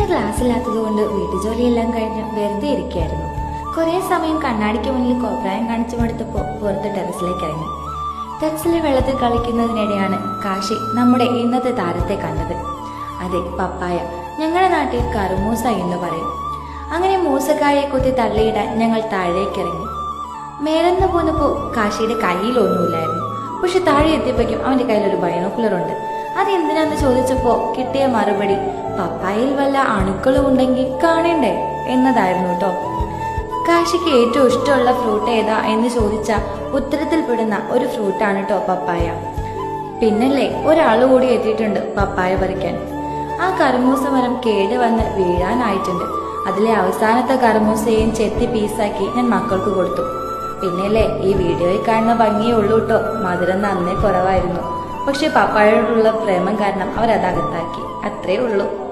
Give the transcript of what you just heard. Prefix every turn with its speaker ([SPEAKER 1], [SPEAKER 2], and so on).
[SPEAKER 1] Class ഇല്ലാത്തതുകൊണ്ട് വീട്ടുജോലിയെല്ലാം കഴിഞ്ഞ് വെറുതെ ഇരിക്കുകയായിരുന്നു. കുറെ സമയം കണ്ണാടിക്ക് മുന്നിൽ കോപ്രായം കാണിച്ചു മടുത്തപ്പോൾ പുറത്ത് ടെറസിലേക്ക് ഇറങ്ങി. ടെറസിലെ വെള്ളത്തിൽ കളിക്കുന്നതിനിടെയാണ് കാശി നമ്മുടെ ഇന്നത്തെ താരത്തെ കണ്ടത്. അതെ, പപ്പായ, ഞങ്ങളുടെ നാട്ടിൽ കറുമൂസ എന്ന് പറയും. അങ്ങനെ മൂസക്കായെ കുത്തി തള്ളിയിടാൻ ഞങ്ങൾ താഴേക്കിറങ്ങി. മേലെന്ന് പോന്നപ്പോൾ കാശിയുടെ കയ്യിലൊന്നുമില്ലായിരുന്നു. പക്ഷെ താഴെ എത്തിയപ്പോഴേക്കും അവന്റെ കയ്യിലൊരു ബൈനോക്കുലർ ഉണ്ട്. അത് എന്തിനാന്ന് ചോദിച്ചപ്പോൾ കിട്ടിയ മറുപടി പപ്പായയിൽ വല്ല അണുക്കളും ഉണ്ടെങ്കിൽ കാണണ്ടേ എന്നതായിരുന്നു കേട്ടോ. കാശിക്ക് ഏറ്റവും ഇഷ്ടമുള്ള ഫ്രൂട്ട് ഏതാ എന്ന് ചോദിച്ച ഉത്തരത്തിൽ പെടുന്ന ഒരു ഫ്രൂട്ടാണ് കേട്ടോ പപ്പായ. പിന്നല്ലേ ഒരാൾ കൂടി എത്തിയിട്ടുണ്ട് പപ്പായ പറിക്കാൻ. ആ കറുമൂസ മരം കേടുവന്ന് വീഴാനായിട്ടുണ്ട്. അതിലെ അവസാനത്തെ കറുമൂസയും ചെത്തി പീസാക്കി ഞാൻ മക്കൾക്ക് കൊടുത്തു. പിന്നല്ലേ ഈ വീഡിയോയിൽ കാണുന്ന ഭംഗിയേ ഉള്ളൂ കേട്ടോ, മധുരം നന്നേ കുറവായിരുന്നു. പക്ഷെ പപ്പായോടുള്ള പ്രേമം കാരണം അവരതകത്താക്കി, അത്രേ ഉള്ളൂ.